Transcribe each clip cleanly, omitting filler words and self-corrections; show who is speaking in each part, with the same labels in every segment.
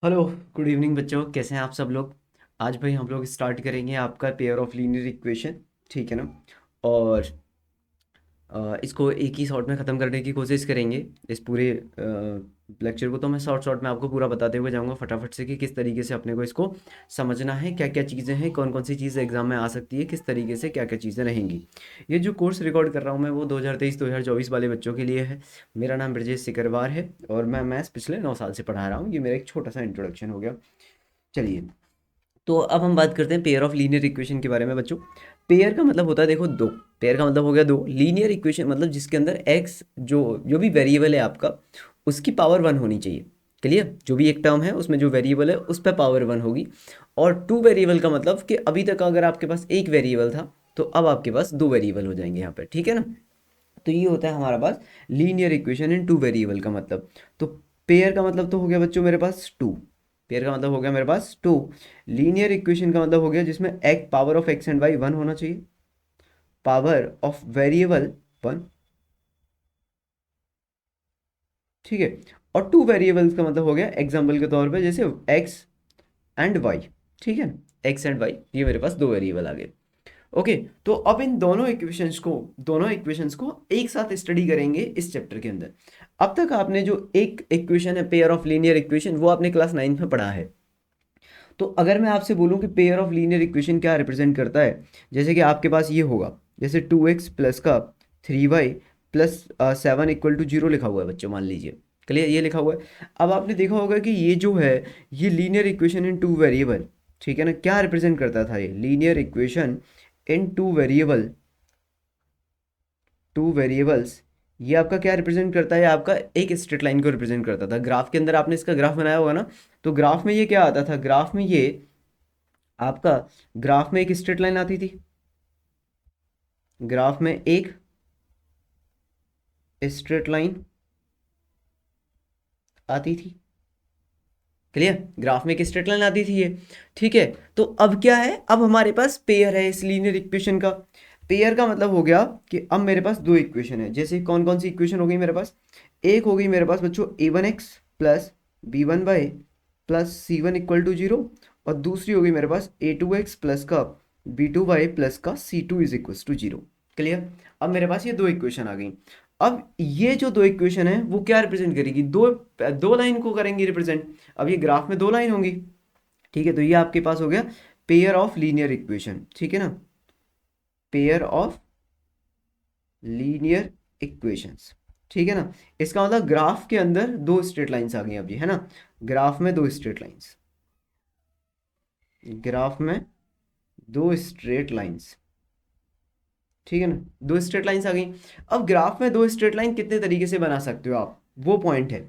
Speaker 1: Hello. Good evening बच्चों, कैसे हैं आप सब लोग। आज भाई हम लोग स्टार्ट करेंगे आपका पेयर ऑफ लीनियर इक्वेशन। ठीक है ना। और इसको एक ही शॉट में ख़त्म करने की कोशिश करेंगे। इस पूरे लेक्चर को तो मैं शॉर्ट शॉर्ट में आपको पूरा बताते हुए जाऊंगा फटाफट से कि किस तरीके से अपने को इसको समझना है, क्या क्या चीज़ें हैं, कौन कौन सी चीज़ें एग्जाम में आ सकती है, किस तरीके से क्या क्या चीज़ें रहेंगी। ये जो कोर्स रिकॉर्ड कर रहा हूँ मैं वो 2023-2024 वाले बच्चों के लिए है। मेरा नाम ब्रजेश सिकरवार है और मैं मैथ्स पिछले 9 साल से पढ़ा रहा हूँ। ये मेरा एक छोटा सा इंट्रोडक्शन हो गया। चलिए, तो अब हम बात करते हैं पेयर ऑफ लीनियर इक्वेशन के बारे में बच्चों। पेयर का मतलब होता है, देखो, दो। पेयर का मतलब हो गया दो। लीनियर इक्वेशन मतलब जिसके अंदर एक्स जो जो भी वेरिएबल है आपका, उसकी पावर वन होनी चाहिए। क्लियर। जो भी एक टर्म है उसमें जो वेरिएबल है उस पर पावर वन होगी। और टू वेरिएबल का मतलब कि अभी तक अगर आपके पास एक वेरिएबल था तो अब आपके पास दो वेरिएबल हो जाएंगे यहाँ पर। ठीक है ना। तो ये होता है हमारा पास linear equation in two variable का मतलब। तो पेयर का मतलब तो हो गया बच्चों मेरे पास टू। पेयर का मतलब हो गया मेरे पास टू। लीनियर इक्वेशन का मतलब हो गया जिसमें एक power of x and y one होना चाहिए, पावर ऑफ वेरिएबल वन। ठीक है। और टू वेरिएबल्स का मतलब हो गया एग्जाम्पल के तौर पे जैसे एक्स एंड वाई। ठीक है। एक्स एंड वाई, ये मेरे पास दो वेरिएबल आ गए। ओके। तो अब इन दोनों इक्वेशंस को एक साथ स्टडी करेंगे इस चैप्टर के अंदर। अब तक आपने जो एक इक्वेशन है पेयर ऑफ लीनियर इक्वेशन, वो आपने क्लास 9 में पढ़ा है। तो अगर मैं आपसे बोलूं कि पेयर ऑफ लीनियर इक्वेशन क्या रिप्रेजेंट करता है, जैसे कि आपके पास ये होगा, जैसे 2x प्लस का 3y plus 7 equal to zero लिखा हुआ है बच्चों, मान लीजिए। क्लियर, ये लिखा हुआ है। अब आपने देखा होगा कि ये जो है, ये linear equation in two variable. ठीक है ना। क्या रिप्रेजेंट करता था ये linear equation in two variables. ये आपका क्या रिप्रेजेंट करता है, आपका एक स्ट्रेट लाइन को रिप्रेजेंट करता था। ग्राफ के अंदर आपने इसका ग्राफ बनाया होगा ना। तो ग्राफ में ये क्या आता था, ग्राफ में ये आपका, ग्राफ में एक स्ट्रेट लाइन आती थी। ग्राफ में एक स्ट्रेट लाइन आती थी। क्लियर। ग्राफ में एक स्ट्रेट लाइन आती थी ये। ठीक है। तो अब क्या है, अब हमारे पास पेयर है इस लीनियर इक्वेशन का। पेयर का मतलब हो गया कि अब मेरे पास दो इक्वेशन है। जैसे कौन कौन सी इक्वेशन हो गई मेरे पास, एक हो गई मेरे पास बच्चों a1x plus b1y plus c1 equal to zero. और दूसरी हो गई मेरे पास a2x प्लस का b2y प्लस का c2 is equal to zero. Clear. अब मेरे पास ये दो इक्वेशन आ गई। अब ये जो दो इक्वेशन है वो क्या रिप्रेजेंट करेगी, दो दो लाइन को करेंगी रिप्रेजेंट। अब ये ग्राफ में दो लाइन होंगी। ठीक है। तो ये आपके पास हो गया पेयर ऑफ लीनियर इक्वेशन। ठीक है ना। Pair of linear equations. ठीक है ना। इसका मतलब ग्राफ के अंदर दो स्ट्रेट लाइंस आ गई अब, ये है ना। ग्राफ में दो स्ट्रेट लाइंस, ग्राफ में दो स्ट्रेट लाइंस। ठीक है ना। दो स्ट्रेट लाइंस आ गई। अब ग्राफ में दो स्ट्रेट लाइन कितने तरीके से बना सकते हो आप, वो पॉइंट है।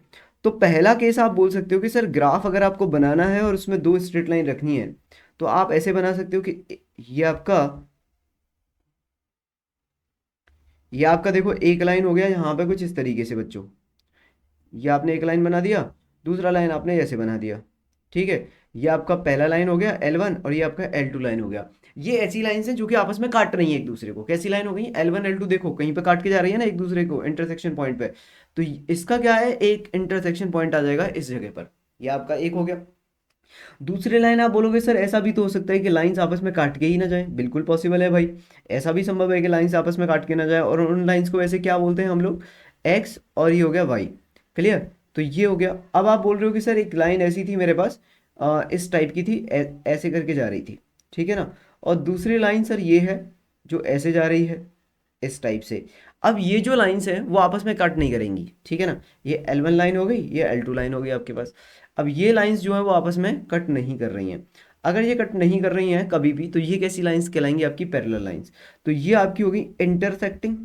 Speaker 1: तो पहला केस आप बोल सकते हो कि सर ग्राफ अगर आपको बनाना है और उसमें दो स्ट्रेट लाइन रखनी है, तो आप ऐसे बना सकते हो कि ये आपका देखो एक लाइन हो गया यहाँ पे कुछ इस तरीके से बच्चों। ये आपने एक लाइन बना दिया, दूसरा लाइन आपने ऐसे बना दिया। ठीक है। ये आपका पहला लाइन हो गया L1 और ये आपका L2 लाइन हो गया। ये ऐसी लाइंस हैं जो कि आपस में काट रही हैं एक दूसरे को। कैसी लाइन हो गई, L1 L2 देखो कहीं पे काट के जा रही है ना एक दूसरे को इंटरसेक्शन पॉइंट पे। तो इसका क्या है, एक इंटरसेक्शन पॉइंट आ जाएगा इस जगह पर। ये आपका एक हो गया। दूसरी लाइन आप बोलोगे सर ऐसा भी तो हो सकता है कि लाइंस आपस में काट के ही ना जाए, बिल्कुल पॉसिबल है भाई। ऐसा भी संभव है कि लाइंस आपस में काट के ना जाए, और उन लाइंस को वैसे क्या बोलते हैं हम लोग, एक्स, और ये हो गया वाई। क्लियर। तो ये हो गया। अब आप बोल रहे हो कि सर एक लाइन ऐसी थी मेरे पास, इस टाइप की थी, ऐसे करके जा रही थी। ठीक है ना। और दूसरी लाइन सर ये है जो ऐसे जा रही है इस टाइप से। अब ये जो लाइंस हैं वो आपस में कट नहीं करेंगी। ठीक है ना। ये L1 लाइन हो गई, ये L2 लाइन हो गई आपके पास। अब ये लाइंस जो है वो आपस में कट नहीं कर रही हैं। अगर ये कट नहीं कर रही हैं कभी भी, तो ये कैसी लाइंस कहलाएंगी, आपकी पैरेलल लाइंस। तो ये आपकी होगी इंटरसेक्टिंग।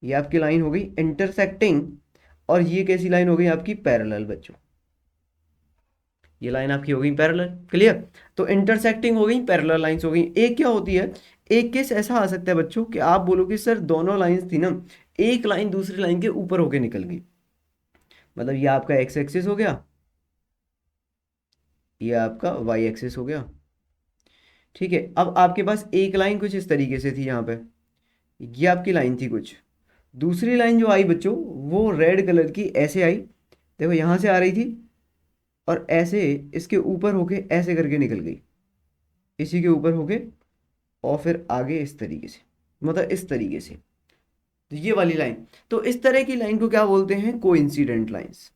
Speaker 1: ये आपकी लाइन हो गई इंटरसेक्टिंग। और ये कैसी लाइन हो गई आपकी, पैरेलल बच्चों। ये लाइन आपकी हो गई पैरेलल। क्लियर। तो इंटरसेक्टिंग हो गई, पैरेलल लाइंस हो गई। एक क्या होती है, एक केस ऐसा आ सकता है बच्चों कि आप बोलोगे सर दोनों लाइंस थी ना, एक लाइन दूसरी लाइन के ऊपर होके निकल गई। मतलब ये आपका एक्स एक्सिस हो गया, ये आपका वाई एक्सिस हो गया। ठीक है। अब आपके पास एक लाइन कुछ इस तरीके से थी यहाँ पे, ये आपकी लाइन थी कुछ। दूसरी लाइन जो आई बच्चों, वो रेड कलर की ऐसे आई। देखो यहाँ से आ रही थी और ऐसे इसके ऊपर होके ऐसे करके निकल गई, इसी के ऊपर होके और फिर आगे इस तरीके से, मतलब इस तरीके से। तो ये वाली लाइन, तो इस तरह की लाइन को क्या बोलते हैं? Coincident lines,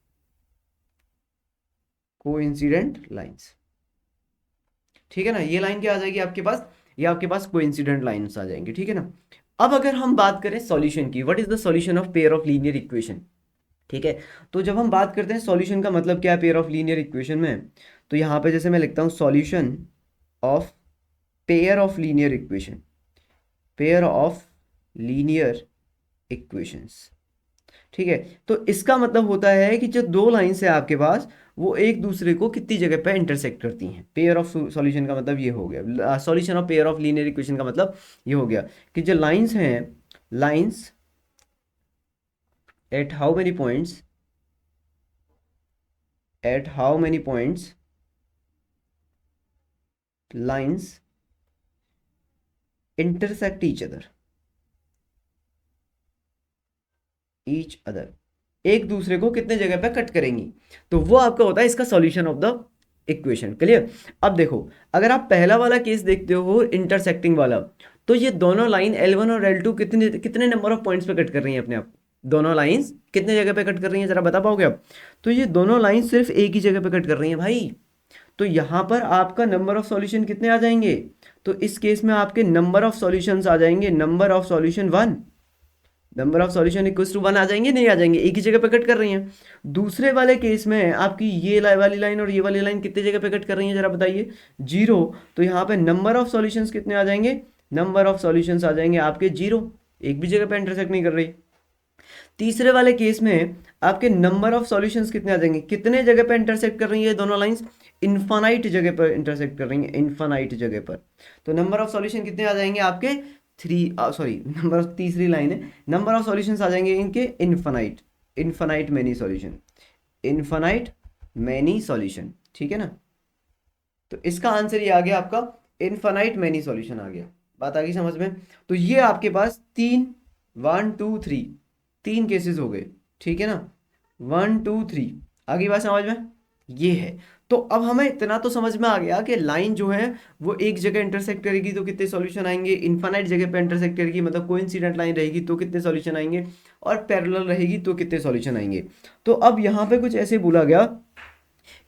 Speaker 1: coincident lines. ठीक है ना, ये लाइन क्या आ जाएगी आपके पास? ये आपके पास कोइंसिडेंट लाइंस आ जाएंगे। ठीक है ना। अब अगर हम बात करें सॉल्यूशन की, what is the solution of pair of linear equation? ठीक है, तो जब हम बात करते हैं सॉल्यूशन का मतलब क्या है पेयर ऑफ लीनियर इक्वेशन में, तो यहाँ पे जैसे मैं लिखता हूँ solution of pair of linear equation, pair of linear equations. ठीक है, तो इसका मतलब होता है कि जो दो लाइंस है आपके पास, वो एक दूसरे को कितनी जगह पे इंटरसेक्ट करती हैं। पेयर ऑफ सॉल्यूशन का मतलब ये हो गया, solution of pair of linear equation का मतलब ये हो गया कि जो लाइंस हैं, lines at how many points, at how many points lines intersect each other, एक दूसरे को कितने जगह पे कट करेंगी, तो वो आपका होता है इसका solution of the equation. Clear? अब देखो, अगर आप पहला वाला केस देखते हो इंटरसेक्टिंग वाला, तो ये दोनों लाइन L1 और L2 कितने कितने नंबर ऑफ पॉइंट्स पे कट कर रही हैं अपने आप? दोनों लाइंस कितने जगह पे कट कर रही हैं, जरा बता पाओगे आप? तो ये दोनों लाइन सिर्फ एक ही जगह पे कट कर रही हैं भाई। तो यहां पर आपका नंबर ऑफ सॉल्यूशन कितने आ जाएंगे? तो इस केस में आपके नंबर ऑफ सॉल्यूशंस आ जाएंगे, number of solution 1, number of solution equals to 1 आ जाएंगे, नहीं आ जाएंगे? एक ही जगह पे कट कर रही हैं। दूसरे वाले केस में आपकी ये वाली लाइन और ये वाली लाइन कितने जगह पे कट कर रही हैं, जरा बताइए? 0। तो यहाँ पे नंबर ऑफ सॉल्यूशंस कितने आ जाएंगे? नंबर ऑफ सॉल्यूशंस आ जाएंगे आपके 0, एक भी जगह पे इंटरसेक्ट नहीं कर रही। तीसरे वाले केस में आपके नंबर ऑफ सॉल्यूशंस कितने आ जाएंगे? कितने जगह पे इंटरसेक्ट कर रही है दोनों लाइंस? इन्फानाइट जगह पर इंटरसेक्ट कर रही हैं, इन्फानाइट जगह पर। तो नंबर ऑफ सॉल्यूशन कितने आ जाएंगे आपके? 3, सॉरी नंबर ऑफ, तीसरी लाइन है, नंबर ऑफ सॉल्यूशंस आ जाएंगे इनके infinite, infinite many solution, infinite many solution. ठीक है ना, तो इसका आंसर ये आ गया आपका, इन्फानाइट मैनी सॉल्यूशन आ गया। बात आ गई समझ में? तो ये आपके पास 1 2 3 तीन केसेस हो गए। ठीक है ना, 1 2 3 आगे बात समझ में? ये है। तो अब हमें इतना तो समझ में आ गया कि लाइन जो है वो एक जगह इंटरसेक्ट करेगी तो कितने सॉल्यूशन आएंगे, इनफाइनाइट जगह पे इंटरसेक्ट करेगी मतलब कोइंसिडेंट लाइन रहेगी तो कितने सॉल्यूशन आएंगे, और पैरेलल रहेगी तो कितने सॉल्यूशन आएंगे। तो अब यहाँ पे कुछ ऐसे बोला गया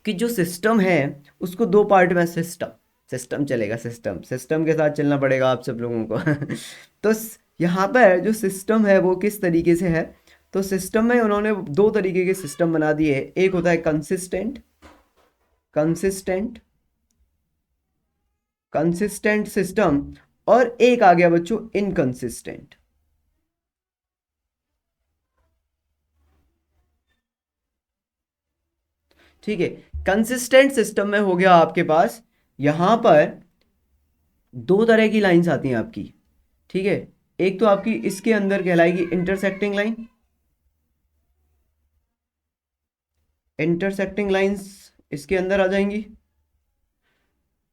Speaker 1: कि जो सिस्टम है उसको दो पार्ट में, सिस्टम, सिस्टम चलेगा, सिस्टम, सिस्टम के साथ चलना पड़ेगा आप सब लोगों को तो यहाँ पर जो सिस्टम है वो किस तरीके से है, तो सिस्टम में उन्होंने दो तरीके के सिस्टम बना दिए हैं। एक होता है कंसिस्टेंट, कंसिस्टेंट, कंसिस्टेंट सिस्टम, और एक आ गया बच्चों इनकंसिस्टेंट। ठीक है, कंसिस्टेंट सिस्टम में हो गया आपके पास यहां पर दो तरह की लाइंस आती हैं आपकी। ठीक है, एक तो आपकी इसके अंदर कहलाएगी इंटरसेक्टिंग लाइन, इंटरसेक्टिंग लाइंस इसके अंदर आ जाएंगी,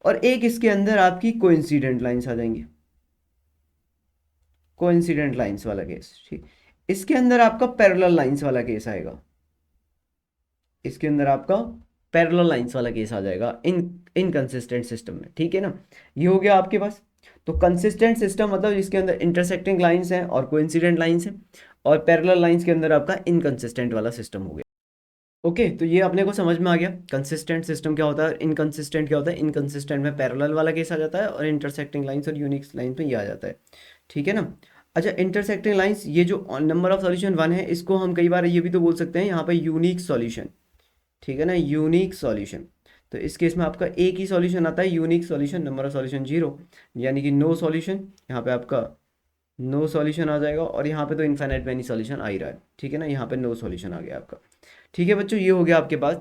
Speaker 1: और एक इसके अंदर आपकी कोइंसिडेंट लाइंस आ जाएंगी, कोइंसिडेंट लाइंस वाला केस। ठीक, इसके अंदर आपका पैरेलल लाइंस वाला केस आएगा, इसके अंदर आपका पैरेलल लाइंस वाला केस आ जाएगा इनकंसिस्टेंट सिस्टम में। ठीक है ना, ये हो गया आपके पास। तो कंसिस्टेंट सिस्टम मतलब जिसके अंदर इंटरसेक्टिंग लाइंस हैं और कोइंसिडेंट लाइंस हैं, और पैरेलल लाइंस के अंदर आपका इनकंसिस्टेंट वाला सिस्टम हो गया। ओके, तो ये अपने को समझ में आ गया कंसिस्टेंट सिस्टम क्या होता है, इनकंसिस्टेंट क्या होता है। इनकंसिस्टेंट में पैरेलल वाला केस आ जाता है, और इंटरसेक्टिंग लाइंस और यूनिक लाइंस में ये आ जाता है। ठीक है ना। अच्छा, इंटरसेक्टिंग लाइंस, ये जो नंबर ऑफ सॉल्यूशन 1 है, इसको हम कई बार ये भी तो बोल सकते हैं यहाँ पे यूनिक सॉल्यूशन। ठीक है ना, यूनिक सॉल्यूशन। तो इस केस में आपका एक ही सॉल्यूशन आता है, unique solution, number of solution 0, यानी कि नो सॉल्यूशन। यहाँ पे आपका नो सॉल्यूशन आ जाएगा, और यहाँ पे तो इनफाइनाइट मैनी सॉल्यूशन आ ही रहा है। ठीक है ना, यहाँ पे नो सॉल्यूशन आ गया आपका। ठीक है बच्चों, ये हो गया आपके पास।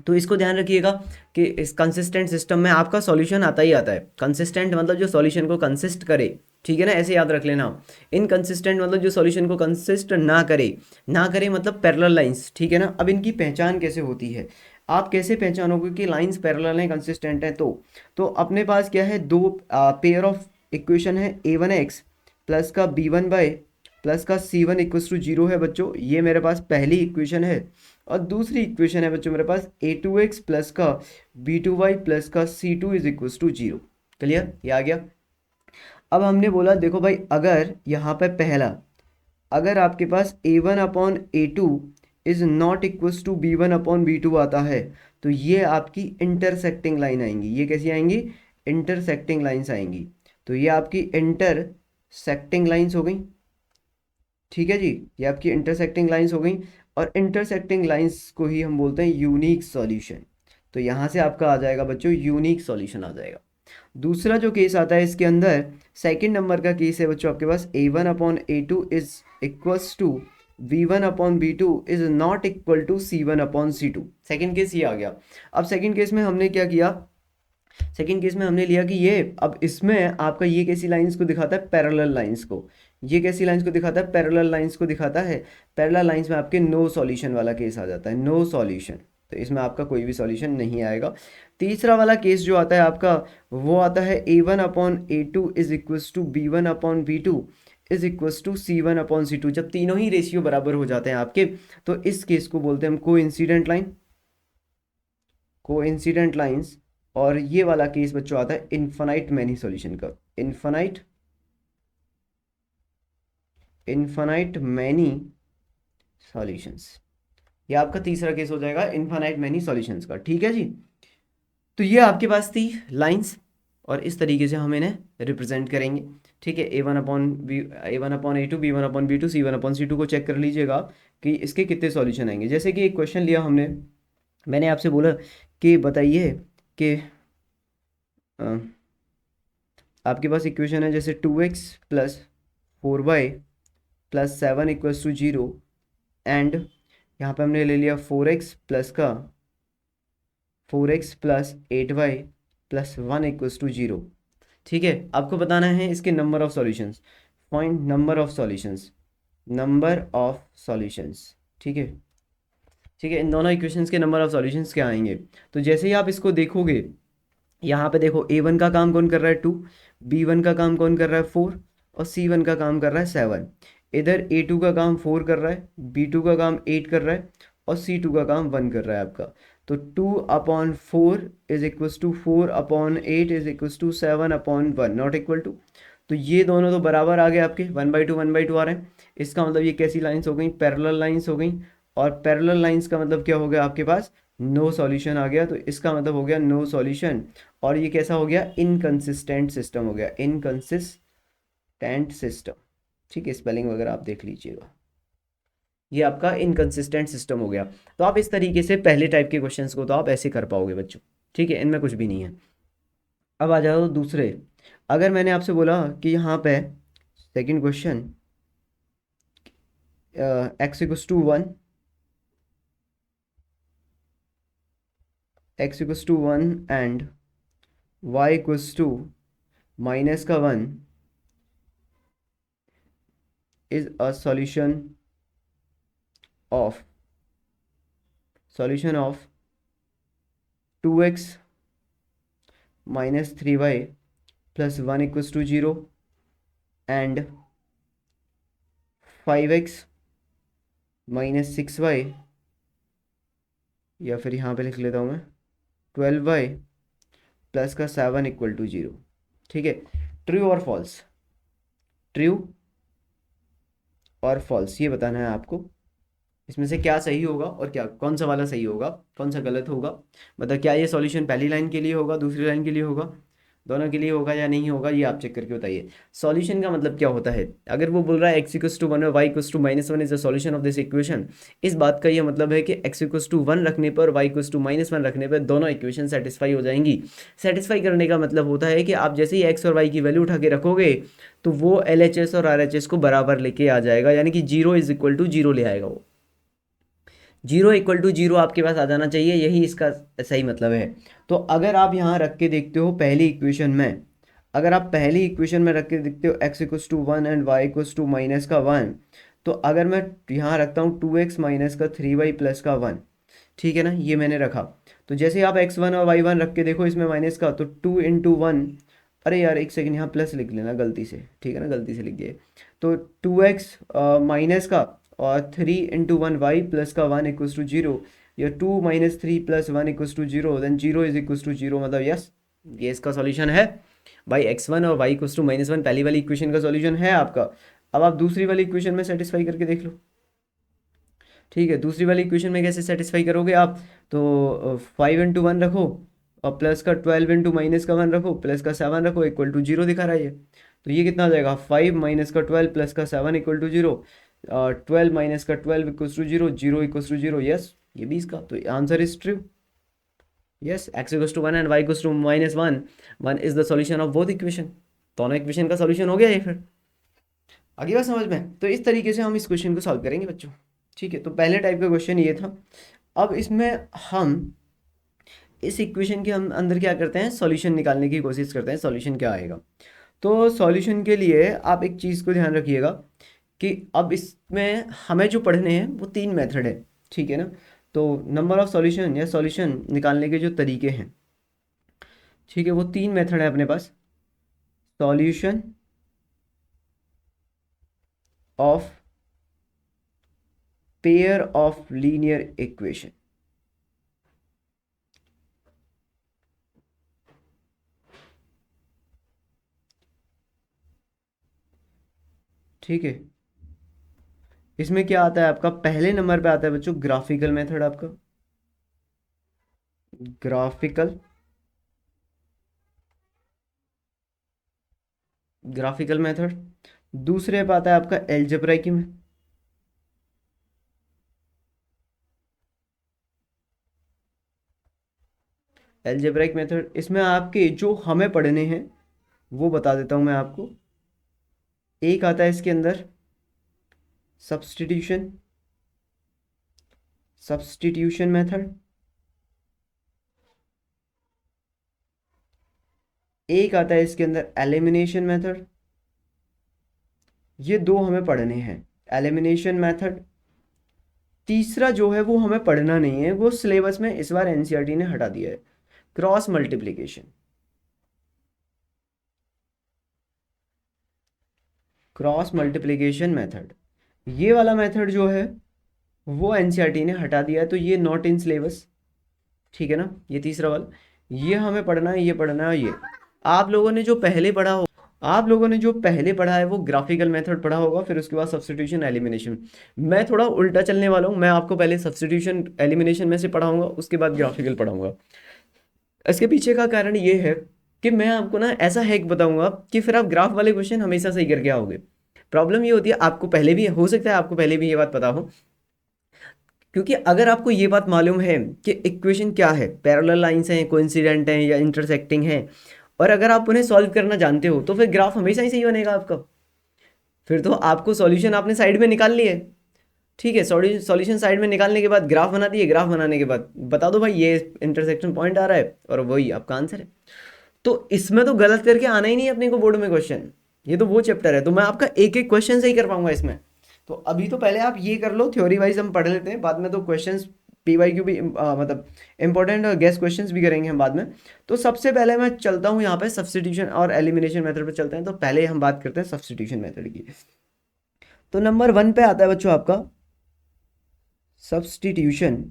Speaker 1: तो इसको ध्यान रखिएगा कि इस कंसिस्टेंट सिस्टम में आपका सॉल्यूशन आता ही आता है। कंसिस्टेंट मतलब जो सॉल्यूशन को कंसिस्ट करे। ठीक है ना, ऐसे याद रख लेना। इनकंसिस्टेंट मतलब जो सॉल्यूशन को कंसिस्ट ना करे, ना करे मतलब पैरेलल लाइंस। ठीक है ना। अब इनकी पहचान कैसे होती है, आप कैसे पहचानोगे कि लाइंस पैरेलल हैं, कंसिस्टेंट हैं? तो अपने पास क्या है, दो पेयर ऑफ इक्वेशन है, a1x प्लस का b1 बाय प्लस का c1 इक्वल्स टू 0 है बच्चों। ये मेरे पास पहली इक्वेशन है, और दूसरी इक्वेशन है बच्चों मेरे पास a2x प्लस का b2y प्लस का c2 is equal to 0। Clear, ये आ गया। अब हमने बोला देखो भाई, अगर यहाँ पे पहला, अगर आपके पास a1 upon a2 is not equals to b1 upon b2 आता है, तो ये आपकी इंटरसेक्टिंग लाइन आएंगी। ये कैसी आएंगी? इंटरसेक्टिंग लाइंस आएंगी। तो ये आपकी इंटरसेक्टिंग लाइंस हो गई, ठीक है जी, ये आपकी इंटरसेक्टिंग लाइंस हो गई। और इंटरसेक्टिंग लाइंस को ही हम बोलते हैं यूनिक सॉल्यूशन। तो यहाँ से आपका आ जाएगा बच्चों यूनिक सॉल्यूशन आ जाएगा। दूसरा जो केस आता है इसके अंदर, सेकंड नंबर का केस है बच्चों, आपके पास a1 upon a2 is equals to v1 upon v2 is not equal to c1 upon c2। Second case ये आ गया। अब सेकंड केस में हमने क्या किया? सेकंड केस में हमने लिया कि ये, अब इसमें आपका ये कैसी लाइंस को दिखाता है? पैरेलल लाइंस को। ये कैसी लाइंस को दिखाता है? पैरेलल लाइंस को दिखाता है। पैरेलल लाइंस में आपके नो सॉल्यूशन वाला केस आ जाता है, नो सॉल्यूशन। तो इसमें आपका कोई भी सॉल्यूशन नहीं आएगा। तीसरा वाला केस जो आता है आपका, वो आता है a1 upon a2 is equals to b1 upon b2 is equals to c1 upon c2। जब तीनों ही रेशियो बराबर हो जाते हैं आपके, तो इस केस को बोलते हैं हम कोइंसिडेंट लाइन, कोइंसिडेंट लाइंस। और ये वाला केस बच्चों आता है इनफाइनाइट मैनी सॉल्यूशन का, इनफाइनाइट मैनी सॉल्यूशंस। ये आपका तीसरा केस हो जाएगा इनफाइनाइट मैनी सॉल्यूशंस का, ठीक है जी। तो ये आपके पास थी लाइंस, और इस तरीके से हम इन्हें रिप्रेजेंट करेंगे, ठीक है। a1 upon a2, b1 upon b2, c1 upon c2 को चेक कर लीजिएगा कि इसके कितने सॉल्यूशन आएंगे। जैसे कि एक क्वेश्चन लिया हमने, मैंने आपसे बोला कि बताइए कि आपके पास इक्वेशन है जैसे 2x plus 4y plus 7 equals to 0, and यहाँ पे हमने ले लिया 4x प्लस का 4x plus 8y plus 1 equals to 0, ठीक है। आपको बताना है इसके number of solutions. Find number of solutions, number of solutions, ठीक है, ठीक है। इन दोनों इक्वेशंस के नंबर ऑफ सॉल्यूशंस क्या आएंगे? तो जैसे ही आप इसको देखोगे, यहाँ पे देखो a1 का काम कौन कर रहा है 2, b1 का काम कौन कर रहा है 4, और c1 का काम कर रहा है 7। इधर a2 का काम 4 कर रहा है, b2 का काम 8 कर रहा है, और c2 का काम 1 कर रहा है आपका। तो 2/4 is equals to 4/8 is equals to 7/1 not equal to. तो ये दोनों तो बराबर आ गए आपके, 1/2 1/2 आ रहे हैं। इसका मतलब ये कैसी लाइंस हो गई? पैरेलल लाइंस हो गई। और पैरेलल लाइंस का मतलब क्या हो गया आपके पास? नो सॉल्यूशन आ गया। तो इसका मतलब हो गया नो सॉल्यूशन। और ये कैसा हो गया? इनकंसिस्टेंट सिस्टम हो गया, इनकंसिस्टेंट सिस्टम, ठीक है। स्पेलिंग वगैरह आप देख लीजिएगा। ये आपका इनकंसिस्टेंट सिस्टम हो गया। तो आप इस तरीके से पहले टाइप के क्वेश्चंस को तो आप ऐसे कर पाओगे बच्चों, ठीक है, इनमें कुछ भी नहीं है। अब आ जाओ दूसरे। अगर मैंने आपसे बोला कि यहाँ पे second question, x equals to 1, and y equals to minus का 1 is a solution of 2x minus 3y plus 1 equals to 0, and 5x minus 6y, या फिर यहाँ पे लिख लेता हूँ मैं 12y प्लस का 7 इक्वल टू 0, ठीक है। ट्रू और फॉल्स, ट्रू और फॉल्स, ये बताना है आपको। इसमें से क्या सही होगा और क्या, कौन सा वाला सही होगा, कौन सा गलत होगा। मतलब क्या ये सॉल्यूशन पहली लाइन के लिए होगा, दूसरी लाइन के लिए होगा, दोनों के लिए होगा या नहीं होगा, ये आप चेक करके बताइए। सॉल्यूशन का मतलब क्या होता है? अगर वो बोल रहा है एक्स इक्वल्स टू 1 और y equals to -1 is the solution of this equation, इस बात का ये मतलब है कि एक्स इक्वल्स टू 1 रखने पर, वाई इक्वल्स टू -1 रखने पर दोनों इक्वेशन सेटिस्फाई हो जाएंगी। सेटिस्फाई करने का मतलब होता है कि आप जैसे ही एक्स और वाई की वैल्यू उठा के रखोगे, तो वो LHS और RHS को बराबर लेके आ जाएगा, यानी कि 0 इज इक्वल टू 0 ले आएगा। वो 0 इक्वल टू 0 आपके पास आ जाना चाहिए, यही इसका सही मतलब है। तो अगर आप यहाँ रख के देखते हो पहली इक्वेशन में, अगर आप पहली इक्वेशन में रख के देखते हो x equals to 1 and y equals to minus का 1, तो अगर मैं यहाँ रखता हूँ 2x माइनस का 3y प्लस का 1, ठीक है ना, ये मैंने रखा। तो जैसे ही आप x1 और y1 रख के देखो इसमें माइनस का, तो 2 इंटू 1, अरे यार एक सेकंड, यहाँ प्लस लिख लेना गलती से, ठीक है ना, गलती से लिख दिए। तो 2x माइनस का और 3 × 1 y प्लस का 1 इक्वल्स टू 0, या 2 - 3 + 1 equals to 0, then 0 is equals to 0, मतलब यस ये इसका सॉल्यूशन है भाई। x1 और y इक्वल्स टू -1 पहली वाली इक्वेशन का सॉल्यूशन है आपका। अब आप दूसरी वाली इक्वेशन में सेटिस्फाई करके देख लो। ठीक है, दूसरी वाली इक्वेशन में कैसे सेटिस्फाई करोगे आप, तो 5 × 1 रखो और प्लस का 12 × -1 रखो प्लस का 7 रखो इक्वल टू 0 दिखा रहा है ये। तो ये कितना आ जाएगा, 5 - का 12 प्लस का 7 इक्वल टू 0, 12 - का 12 equals to 0, 0 equals to 0, yes ये भी इसका तो answer is true. Yes, x equals to 1 and y equals to -1, 1 is the solution of both equation. दोनों इक्वेशन का सॉल्यूशन हो गया ये। फिर आगे बात समझ में, तो इस तरीके से हम इस क्वेश्चन को सॉल्व करेंगे बच्चों। ठीक है, तो पहले टाइप का क्वेश्चन ये था। अब इसमें हम इस इक्वेशन के हम अंदर क्या करते हैं, सॉल्यूशन निकालने की कोशिश करते हैं, सॉल्यूशन क्या आएगा। तो सॉल्यूशन के लिए आप एक चीज़ को ध्यान रखिएगा कि अब इसमें हमें जो पढ़ने हैं वो 3 मेथड है, ठीक है ना। तो नंबर ऑफ सॉल्यूशन या सॉल्यूशन निकालने के जो तरीके हैं, ठीक है, वो 3 मेथड है अपने पास। Solution of pair of linear equation, ठीक है। इसमें क्या आता है आपका, पहले नंबर पे आता है बच्चों ग्राफिकल मेथड आपका, ग्राफिकल ग्राफिकल मेथड। दूसरे पे आता है आपका एल्जेब्राइक में, एल्जेब्राइक मेथड। इसमें आपके जो हमें पढ़ने हैं वो बता देता हूं मैं आपको। एक आता है इसके अंदर सब्स्टिट्यूशन, सब्स्टिट्यूशन मेथड। एक आता है इसके अंदर एलिमिनेशन मेथड। ये दो हमें पढ़ने हैं, एलिमिनेशन मेथड। तीसरा जो है वो हमें पढ़ना नहीं है, वो सिलेबस में इस बार एनसीईआरटी ने हटा दिया है, cross multiplication. Cross multiplication method, ये वाला मेथड जो है वो एनसीईआरटी ने हटा दिया है, तो ये नॉट इन सिलेबस, ठीक है ना। ये तीसरा वाला ये हमें पढ़ना है, ये पढ़ना है। ये आप लोगों ने जो पहले पढ़ा हो, आप लोगों ने जो पहले पढ़ा है वो ग्राफिकल मेथड पढ़ा होगा, फिर उसके बाद सब्स्टिट्यूशन एलिमिनेशन। मैं थोड़ा उल्टा चलने वाला हूँ, मैं आपको पहले सब्स्टिट्यूशन एलिमिनेशन में से पढ़ाऊंगा, उसके बाद ग्राफिकल पढ़ाऊंगा। इसके पीछे का कारण ये है कि मैं आपको ना ऐसा हैक बताऊंगा कि फिर आप ग्राफ वाले क्वेश्चन हमेशा सही करके आओगे। प्रॉब्लम ये होती है, आपको पहले भी हो सकता है आपको पहले भी ये बात पता हो, क्योंकि अगर आपको ये बात मालूम है कि इक्वेशन क्या है, पैरेलल लाइंस हैं, कोइंसिडेंट हैं या इंटरसेक्टिंग हैं, और अगर आप उन्हें सॉल्व करना जानते हो तो फिर ग्राफ हमेशा ही सही बनेगा आपका। फिर तो आपको सॉल्यूशन आपने साइड में निकाल लिए, ठीक है, सॉल्यूशन साइड में निकालने के बाद ग्राफ बना दिए, ग्राफ बनाने के बाद बता दो भाई ये इंटरसेक्शन पॉइंट आ रहा है और वही आपका आंसर है। तो इसमें तो गलत करके आना ही नहीं है अपने को बोर्ड में क्वेश्चन, ये तो वो चैप्टर है, तो मैं आपका एक एक क्वेश्चन सही कर पाऊंगा इसमें। तो अभी तो पहले आप ये कर लो, थ्योरी वाइज हम पढ़ लेते हैं, बाद में तो क्वेश्चंस पीवाईक्यू भी मतलब इंपॉर्टेंट और गेस क्वेश्चंस भी करेंगे हम बाद में। तो सबसे पहले मैं चलता हूँ यहाँ पे सब्स्टिट्यूशन और एलिमिनेशन मेथड पे चलते हैं। तो पहले हम बात करते हैं सब्स्टिट्यूशन मेथड की। तो नंबर 1 पे आता है बच्चों आपका सब्स्टिट्यूशन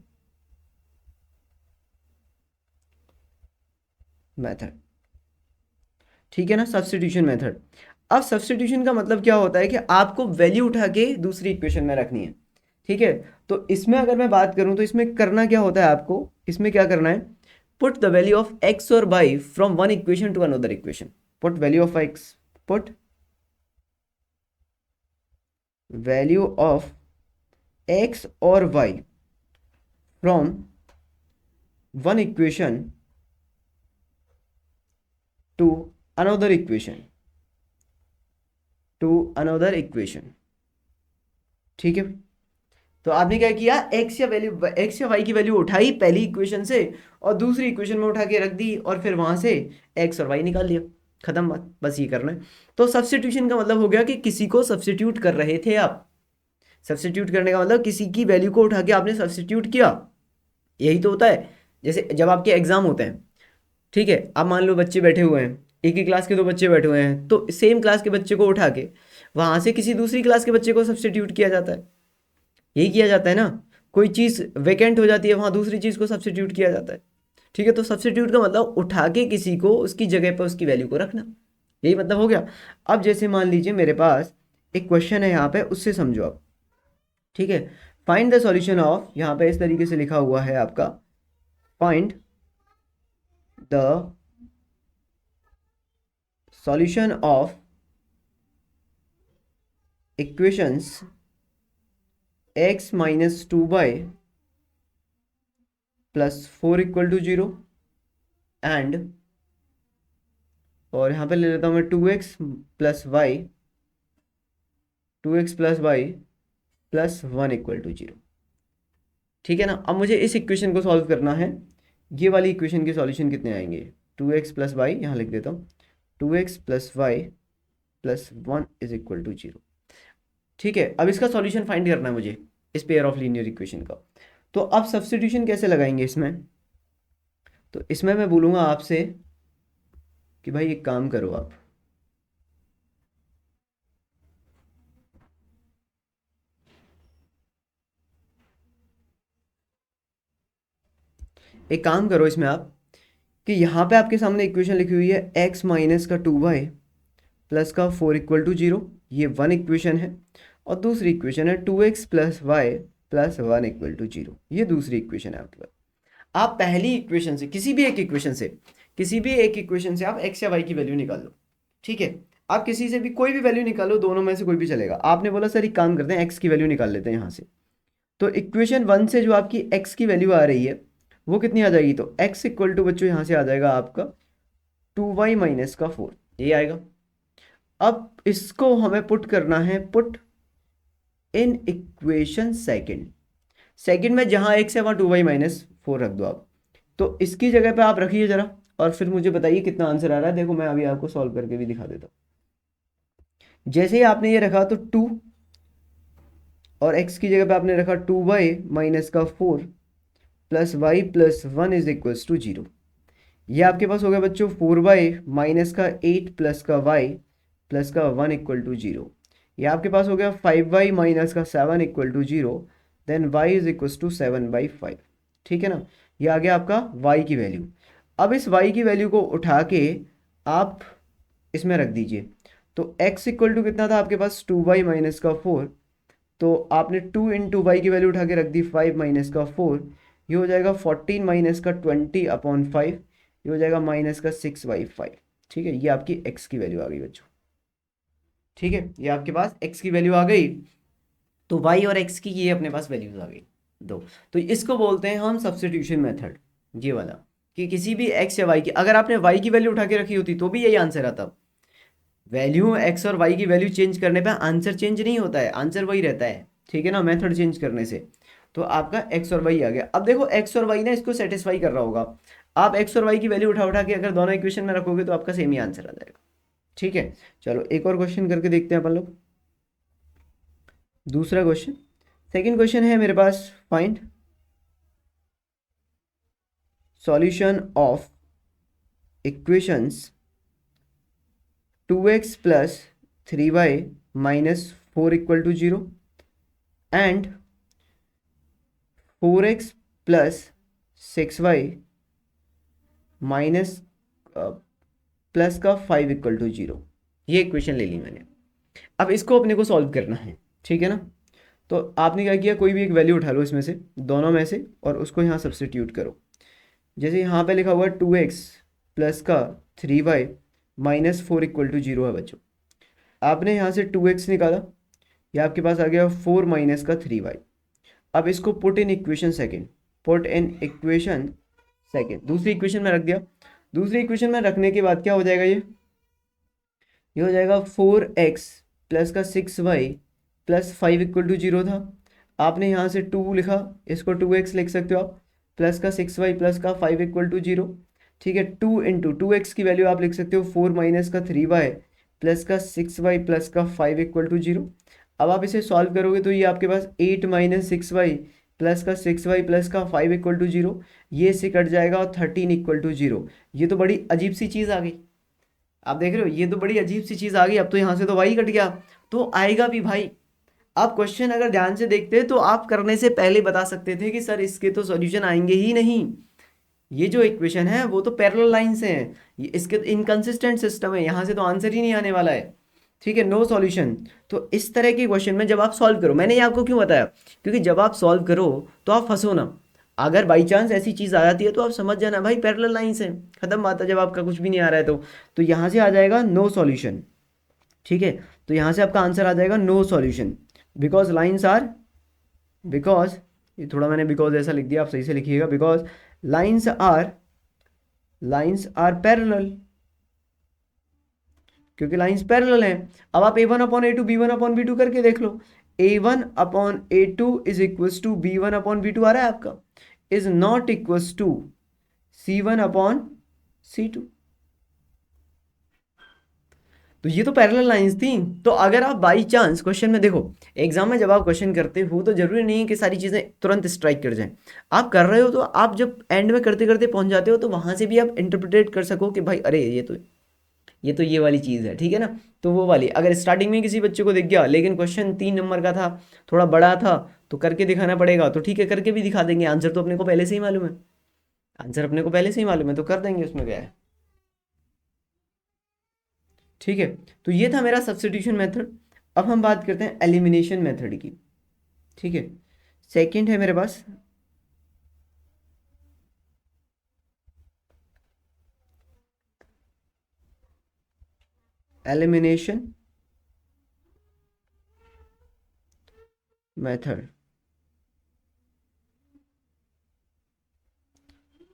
Speaker 1: मेथड, ठीक है ना, सब्स्टिट्यूशन मेथड। अब सब्स्टिट्यूशन का मतलब क्या होता है कि आपको वैल्यू उठा के दूसरी इक्वेशन में रखनी है, ठीक है। तो इसमें अगर मैं बात करूं तो इसमें करना क्या होता है आपको, इसमें क्या करना है, put the value of x और y from one equation to another equation. Put value of x, put value of x और y from one equation to another equation, to another equation, ठीक है। तो आपने क्या किया, एक्स या Y की वैल्यू उठाई पहली इक्वेशन से और दूसरी इक्वेशन में उठा के रख दी और फिर वहां से एक्स और वाई निकाल लिया, खत्म बात, बस ये करना है। तो सब्स्टिट्यूशन का मतलब हो गया कि किसी को सब्स्टिट्यूट कर रहे थे आप। सब्स्टिट्यूट करने का मतलब किसी की वैल्यू को उठा के आपने सब्स्टिट्यूट किया, यही तो होता है। जैसे जब आपके एग्जाम होते हैं, ठीक है, आप मान लो बच्चे बैठे हुए हैं, एक ही क्लास के दो बच्चे बैठे हुए हैं, तो सेम क्लास के बच्चे को उठा के वहां से किसी दूसरी क्लास के बच्चे को सब्स्टिट्यूट किया जाता है, यही किया जाता है ना, कोई चीज़ वेकेंट हो जाती है वहाँ दूसरी चीज़ को सब्स्टिट्यूट किया जाता है। ठीक है, तो सब्स्टिट्यूट का मतलब उठा के किसी को उसकी जगह पर उसकी वैल्यू को रखना, यही मतलब हो गया। अब जैसे मान लीजिए मेरे पास एक क्वेश्चन है यहाँ पे, उससे समझो आप। ठीक है, फाइंड द सॉल्यूशन ऑफ, यहाँ पे इस तरीके से लिखा हुआ है आपका, find the solution of equations x minus 2y plus 4 equal to 0 and, और यहाँ पे ले लेता हूँ मैं 2x plus y, 2x plus y plus 1 equal to 0। ठीक है ना, अब मुझे इस इक्वेशन को सॉल्व करना है। ये वाली इक्वेशन के सॉल्यूशन कितने आएंगे, 2x प्लस वाई, यहाँ लिख देता हूँ 2x plus y plus 1 is equal to 0। ठीक है, अब इसका सॉल्यूशन फाइंड करना है मुझे इस पेयर ऑफ लीनियर इक्वेशन का। तो अब सब्स्टिट्यूशन कैसे लगाएंगे इसमें, तो इसमें मैं बोलूँगा आपसे कि भाई एक काम करो आप, एक काम करो इसमें आप, कि यहाँ पे आपके सामने इक्वेशन लिखी हुई है x माइनस का 2y प्लस का 4 इक्वल टू 0, ये वन इक्वेशन है। और दूसरी इक्वेशन है 2x plus y plus 1 equal to 0, ये दूसरी इक्वेशन है आपके पास। आप पहली इक्वेशन से, किसी भी एक इक्वेशन से, किसी भी एक इक्वेशन से आप x या y की वैल्यू निकाल लो। ठीक है, आप किसी से भी कोई भी वैल्यू निकालो, दोनों में से कोई भी चलेगा। आपने बोला सर एक काम करते हैं x की वैल्यू निकाल लेते हैं यहाँ से, तो इक्वेशन 1 से जो आपकी x की वैल्यू आ रही है वो कितनी आ जाएगी, तो x इक्वल टू बच्चों यहाँ से आ जाएगा आपका 2y माइनस का 4, ये आएगा। अब इसको हमें पुट करना है, put in equation second, second में जहाँ x है वहाँ 2y माइनस 4 रख दो आप। तो इसकी जगह पे आप रखिए जरा, और फिर मुझे बताइए कितना आंसर आ रहा है। देखो मैं अभी आपको सॉल्व करके भी दिखा देता हूँ। जैसे ही आपने ये रखा तो 2, और x की जगह पे आपने रखा 2y माइनस का 4 plus y plus 1 is equals to 0। ये आपके पास हो गया बच्चों 4y माइनस का 8 प्लस का y प्लस का 1 इक्वल टू 0। ये आपके पास हो गया 5y माइनस का 7 equal to 0, then y is equals to 7/5। ठीक है ना, ये आ गया आपका y की वैल्यू। अब इस y की वैल्यू को उठा के आप इसमें रख दीजिए। तो x इक्वल टू कितना था आपके पास, 2y माइनस का 4, तो आपने 2 इंटू वाई की वैल्यू उठा के रख दी 5 माइनस का 4, ये हो जाएगा 14 माइनस का 20/5, ये हो जाएगा माइनस का 6/5। ठीक है, ये आपकी x की वैल्यू आ गई बच्चों। ठीक है, ये आपके पास x की वैल्यू आ गई, तो y और x की ये अपने पास वैल्यूज आ गई दो। तो इसको बोलते हैं हम सब्स्टिट्यूशन मेथड, ये वाला, कि किसी भी x या y की, अगर आपने y की वैल्यू उठा के रखी होती तो भी यही आंसर आता। वैल्यू x और y की वैल्यू चेंज करने पे आंसर चेंज नहीं होता है, आंसर वही रहता है। ठीक है ना, मेथड चेंज करने से। तो आपका x और y आ गया। अब देखो x और y ना इसको सेटिस्फाई कर रहा होगा, आप x और y की वैल्यू उठा उठा के अगर दोनों इक्वेशन में रखोगे तो आपका सेम ही आंसर आ जाएगा। ठीक है, चलो एक और क्वेश्चन करके देखते हैं अपन लोग। दूसरा क्वेश्चन, सेकंड क्वेश्चन है मेरे पास, find solution of equations 2x plus 3y minus 4 equal to 0 and 4x plus 6y minus plus का 5 इक्वल टू 0। ये इक्वेशन ले ली मैंने। अब इसको अपने को सॉल्व करना है। ठीक है ना, तो आपने क्या किया, कोई भी एक वैल्यू उठा लो इसमें से, दोनों में से, और उसको यहाँ सब्स्टिट्यूट करो। जैसे यहाँ पे लिखा हुआ है 2x प्लस का 3y माइनस 4 इक्वल टू 0 है बच्चों। आपने यहाँ से 2x निकाला, ये आपके पास आ गया 4 माइनस का 3y। अब इसको put in equation second, put in equation second, दूसरी इक्वेशन में रख दिया। दूसरी इक्वेशन में रखने के बाद क्या हो जाएगा, ये हो जाएगा 4x प्लस का 6y प्लस 5 इक्वल टू 0 था। आपने यहाँ से 2 लिखा, इसको 2x लिख सकते हो आप, प्लस का 6y प्लस का 5 इक्वल टू 0। ठीक है, 2 इंटू 2x की वैल्यू आप लिख सकते हो 4 माइनस का 3y प्लस का 6y प्लस का 5 इक्वल टू 0। अब आप इसे सॉल्व करोगे तो ये आपके पास 8 माइनस 6y प्लस का 6y प्लस का 5 इक्वल टू 0, ये से कट जाएगा और 13 इक्वल टू 0। ये तो बड़ी अजीब सी चीज़ आ गई, आप देख रहे हो, ये तो बड़ी अजीब सी चीज़ आ गई। अब तो यहाँ से तो y कट गया, तो आएगा भी भाई, आप क्वेश्चन अगर ध्यान से देखते तो आप करने से पहले बता सकते थे कि सर इसके तो सॉल्यूशन आएंगे ही नहीं, ये जो इक्वेशन है वो तो पैरेलल लाइन से है, ये इसके तो इनकंसिस्टेंट सिस्टम है, यहाँ से तो आंसर ही नहीं आने वाला है। ठीक है, नो सॉल्यूशन। तो इस तरह के क्वेश्चन में जब आप सॉल्व करो, मैंने ये आपको क्यों बताया, क्योंकि जब आप सॉल्व करो तो आप फंसो ना। अगर बाई चांस ऐसी चीज़ आ जाती है तो आप समझ जाना भाई पैरेलल लाइन से, खत्म बात है। जब आपका कुछ भी नहीं आ रहा है तो यहाँ से आ जाएगा नो सॉल्यूशन। ठीक है, तो यहाँ से आपका आंसर आ जाएगा no solution, because lines are, because, ये थोड़ा मैंने बिकॉज ऐसा लिख दिया, आप सही से लिखिएगा, बिकॉज लाइन्स आर पैरेलल, क्योंकि लाइन्स पैरेलल हैं। अब आप a1/a2 b1/b2 करके देख लो, a1/a2 is equals to b1/b2 आ रहा है आपका, is not equals to c1/c2। तो ये तो पैरेलल लाइंस थी। तो अगर आप बाई चांस क्वेश्चन में देखो, एग्जाम में जब आप क्वेश्चन करते हो तो जरूरी नहीं है कि सारी चीज़ें तुरंत स्ट्राइक कर जाएं। आप कर रहे हो तो आप जब एंड में करते करते पहुंच जाते हो तो वहां से भी आप इंटरप्रिटेट कर सको कि भाई अरे ये तो ये वाली चीज़ है, ठीक है ना। तो वो वाली अगर स्टार्टिंग में किसी बच्चे को दिख गया लेकिन क्वेश्चन 3 नंबर का था, थोड़ा बड़ा था, तो करके दिखाना पड़ेगा, तो ठीक है करके भी दिखा देंगे, आंसर तो अपने को पहले से ही मालूम है, आंसर अपने को पहले से ही मालूम है तो कर देंगे, उसमें क्या है। ठीक है, तो ये था मेरा सब्स्टिट्यूशन मेथड। अब हम बात करते हैं एलिमिनेशन मेथड की। ठीक है, सेकंड है मेरे पास एलिमिनेशन मेथड।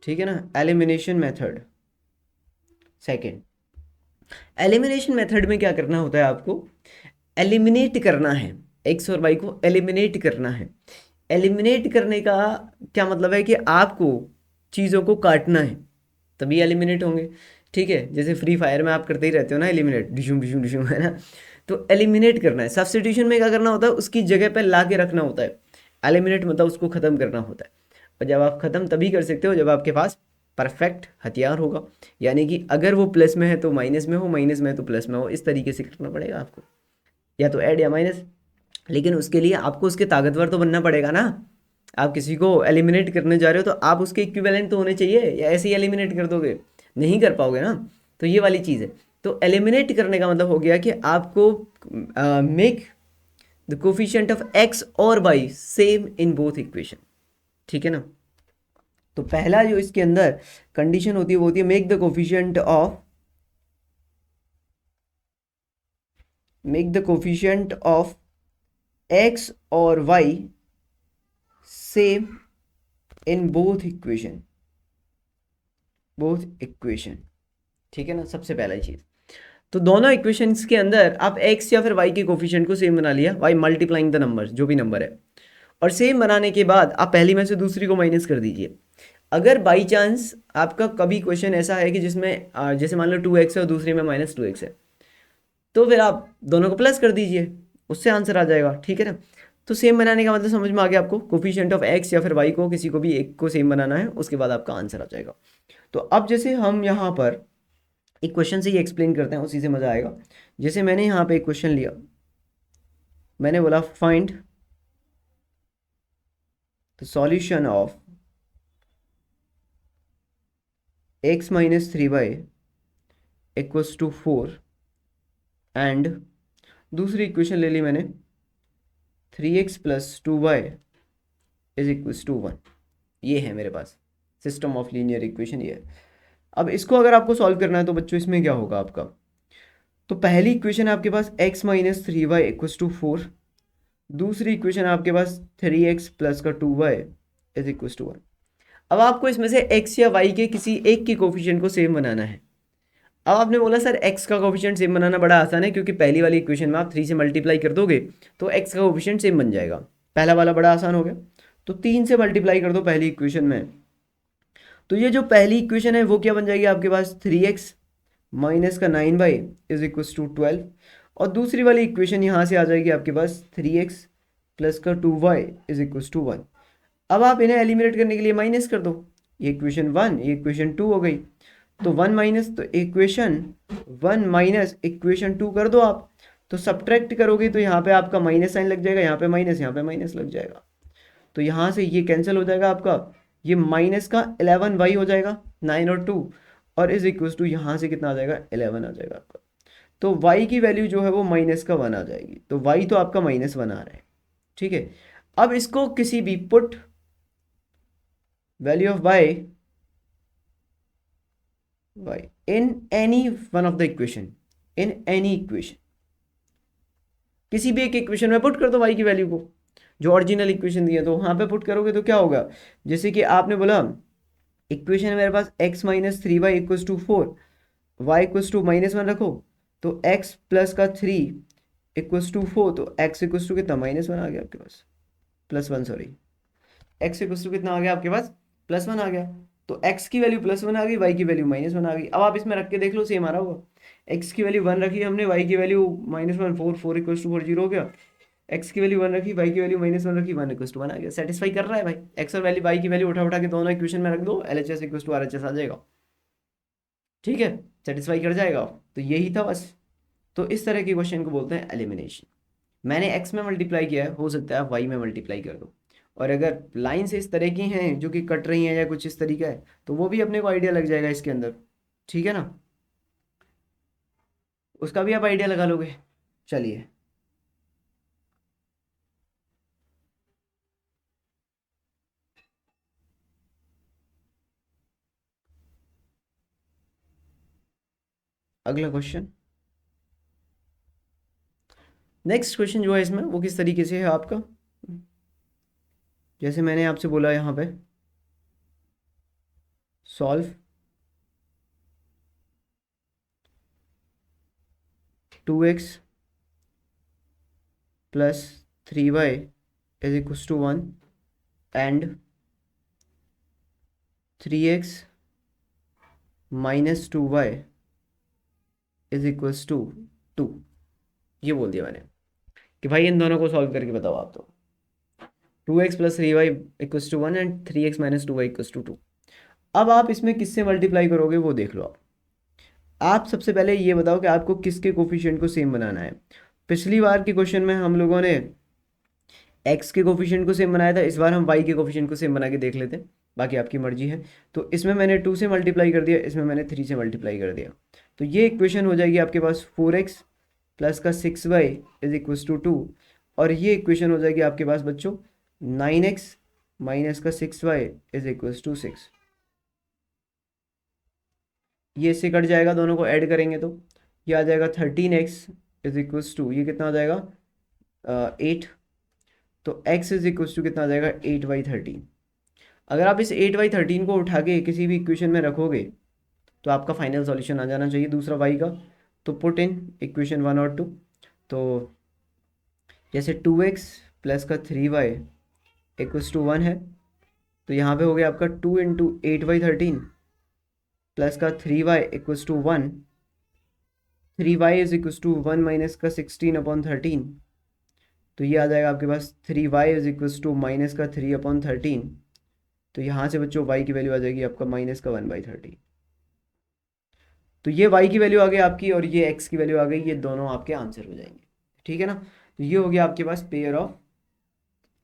Speaker 1: ठीक है ना, elimination method second. Elimination method में क्या करना होता है, आपको एलिमिनेट करना है, एक्स और वाई को एलिमिनेट करना है। एलिमिनेट करने का क्या मतलब है कि आपको चीज़ों को काटना है तभी एलिमिनेट होंगे। ठीक है, जैसे फ्री फायर में आप करते ही रहते हो ना एलिमिनेट, डिशुम डिशुम डिशुम, है ना। तो एलिमिनेट करना है। सब्स्टिट्यूशन में क्या करना होता है, उसकी जगह पर ला के रखना होता है। एलिमिनेट मतलब उसको ख़त्म करना होता है। और जब आप ख़त्म तभी कर सकते हो जब आपके पास परफेक्ट हथियार होगा, यानी कि अगर वो प्लस में है तो माइनस में हो, माइनस में है तो प्लस में हो, इस तरीके से करना पड़ेगा आपको, या तो ऐड या माइनस। लेकिन उसके लिए आपको उसके ताकतवर तो बनना पड़ेगा ना। आप किसी को एलिमिनेट करने जा रहे हो तो आप उसके इक्विवेलेंट तो होने चाहिए, या ऐसे ही एलिमिनेट कर दोगे, नहीं कर पाओगे ना। तो ये वाली चीज़ है। तो एलिमिनेट करने का मतलब हो गया कि आपको make the coefficient of x और y same in both equation. ठीक है ना। तो पहला जो इसके अंदर कंडीशन होती है वो होती है make the coefficient of x और y same in both equation, ठीक है ना, सबसे पहला चीज। तो दोनों इक्वेशंस के अंदर आप x या फिर y के कोफिशिएंट को सेम बना लिया, y मल्टीप्लाइंग द नंबर, जो भी नंबर है, और सेम बनाने के बाद आप पहली में से दूसरी को माइनस कर दीजिए। अगर बाई चांस आपका कभी क्वेश्चन ऐसा है कि जिसमें जैसे मान लो 2x है और दूसरे में -2x है, तो फिर आप दोनों को प्लस कर दीजिए, उससे आंसर आ जाएगा। ठीक है ना। तो सेम बनाने का मतलब समझ में आ गया आपको, कोफिशिएंट ऑफ एक्स या फिर वाई को किसी को भी एक को सेम बनाना है, उसके बाद आपका आंसर आ जाएगा। तो अब जैसे हम यहाँ पर एक क्वेश्चन से ही एक्सप्लेन करते हैं, उसी से मज़ा आएगा। जैसे मैंने यहाँ पे एक क्वेश्चन लिया, मैंने बोला find the solution of x - 3y equals to 4 and दूसरी इक्वेशन ले ली मैंने 3x + 2y is equals to 1। ये है मेरे पास सिस्टम ऑफ लीनियर इक्वेशन, ये है। अब इसको अगर आपको सॉल्व करना है तो बच्चों इसमें क्या होगा आपका, तो पहली इक्वेशन आपके पास x - 3y इक्वल्स टू 4, दूसरी इक्वेशन आपके पास 3x + का 2y इज इक्वल्स टू 1। अब आपको इसमें से x या y के किसी एक के कोफिशिएंट को सेम बनाना है। अब आपने बोला सर x का कोफिशिएंट सेम बनाना बड़ा आसान है, क्योंकि पहली वाली इक्वेशन में आप 3 से मल्टीप्लाई कर दोगे तो x का कोफिशिएंट सेम बन जाएगा। पहला वाला बड़ा आसान हो गया, तो 3 से मल्टीप्लाई कर दो पहली इक्वेशन में। तो ये जो पहली इक्वेशन है वो क्या बन जाएगी आपके पास, 3x - का 9y इज इक्वल्स टू 12, और दूसरी वाली इक्वेशन यहाँ से आ जाएगी आपके पास 3x + का 2y इज इक्वल्स टू 1। अब आप इन्हें एलिमिनेट करने के लिए माइनस कर दो, ये इक्वेशन 1 ये इक्वेशन 2 हो गई, तो 1 - तो इक्वेशन 1 - इक्वेशन 2 कर दो आप, तो सब्ट्रैक्ट करोगे तो यहाँ पे आपका माइनस साइन लग जाएगा, यहाँ पे माइनस, यहाँ पे माइनस लग जाएगा, तो यहाँ से ये कैंसिल हो जाएगा आपका, ये माइनस का 11y हो जाएगा, 9 और 2, और इज इक्वल टू यहाँ से कितना आ जाएगा, 11 आ जाएगा आपका। तो y की वैल्यू जो है वो माइनस का 1 आ जाएगी, तो y तो आपका -1 आ रहा है, ठीक है। अब इसको किसी भी put value of y in any one of the equation, in any equation, किसी भी एक इक्वेशन में पुट कर दो y की वैल्यू को, जो ओरिजिनल इक्वेशन दी है तो वहां पे पुट करोगे तो क्या होगा, जैसे कि आपने बोला इक्वेशन है मेरे पास x minus 3y equals to 4, y equals to -1 रखो, तो x प्लस का 3 इक्वल्स टू 4, तो x इक्वल्स टू कितना, -1 आ गया आपके पास, +1 सॉरी, x इक्वल्स टू कितना आ गया आपके पास, +1 आ गया। तो x की वैल्यू +1 आ गई, y की वैल्यू -1 आ गई। अब आप इसमें रख के देख लो, सेम आ रहा होगा। x की वैल्यू 1 रखी हमने, y की वैल्यू -1, 4 इक्वल्स टू 4, 0 हो गया। x की वैल्यू 1 रखी, y की वैल्यू -1 रखी, 1 इक्वल्स टू 1 आ गया। सेटिस्फाई कर रहा है भाई, x और वैल्यू y की वैल्यू उठा उठा के दोनों इक्वेशन में रख दो, LHS इक्वल्स टू RHS आ जाएगा, ठीक है, सेटिस्फाई कर जाएगा। तो यही था बस। तो इस तरह के क्वेश्चन को बोलते हैं एलिमिनेशन। मैंने x में मल्टीप्लाई किया है, हो सकता है आप y में मल्टीप्लाई कर दो, और अगर लाइन से इस तरह की हैं जो कि कट रही हैं या कुछ इस तरीका है, तो वो भी अपने को आइडिया लग जाएगा इसके अंदर, ठीक है ना, उसका भी आप आइडिया लगा लोगे। चलिए अगला क्वेश्चन, नेक्स्ट क्वेश्चन जो है इसमें वो किस तरीके से है आपका, जैसे मैंने आपसे बोला यहाँ पे solve 2x plus 3y is equals to 1 and 3x minus 2y is equals to 2, ये बोल दिया मैंने कि भाई इन दोनों को सॉल्व करके बताओ आप। तो 2x plus 3y equals to 1 and 3x minus 2y equals to 2। अब आप इसमें किससे मल्टीप्लाई करोगे वो देख लो। आप सबसे पहले ये बताओ कि आपको किसके कोफिशिएंट को सेम बनाना है। पिछली बार के क्वेश्चन में हम लोगों ने x के कोफिशिएंट को सेम बनाया था, इस बार हम y के कोफिशिएंट को सेम बना के देख लेते हैं, बाकी आपकी मर्जी है। तो इसमें मैंने 2 से मल्टीप्लाई कर दिया, इसमें मैंने 3 से मल्टीप्लाई कर दिया, तो ये इक्वेशन हो जाएगी आपके पास 4x प्लस का 6y इज इक्वल्स टू 2, और ये इक्वेशन हो जाएगी आपके पास बच्चों 9x माइनस का 6y इज इक्वल्स टू 6। ये इससे कट जाएगा, दोनों को ऐड करेंगे तो ये आ जाएगा 13x इज इक्वल्स टू, ये कितना आ जाएगा 8, तो x इज इक्वल्स टू कितना आ जाएगा 8/13। अगर आप इस 8/13 को उठा के किसी भी इक्वेशन में रखोगे तो आपका फाइनल सॉल्यूशन आ जाना चाहिए दूसरा y का। तो पुट इन इक्वेशन 1 और 2, तो जैसे 2x प्लस का 3y इक्वल्स टू 1 है, तो यहाँ पे हो गया आपका 2 इंटू 8/13 प्लस का 3y equals to 1, 3y is equals to 1 minus का 16/13, तो ये आ जाएगा आपके पास 3y is equals to minus का 3/13। तो यहाँ से बच्चों y की वैल्यू आ जाएगी आपका माइनस का 1/13। तो ये y की वैल्यू आ गई आपकी और ये x की वैल्यू आ गई, ये दोनों आपके आंसर हो जाएंगे, ठीक है ना। तो ये हो गया आपके पास पेयर ऑफ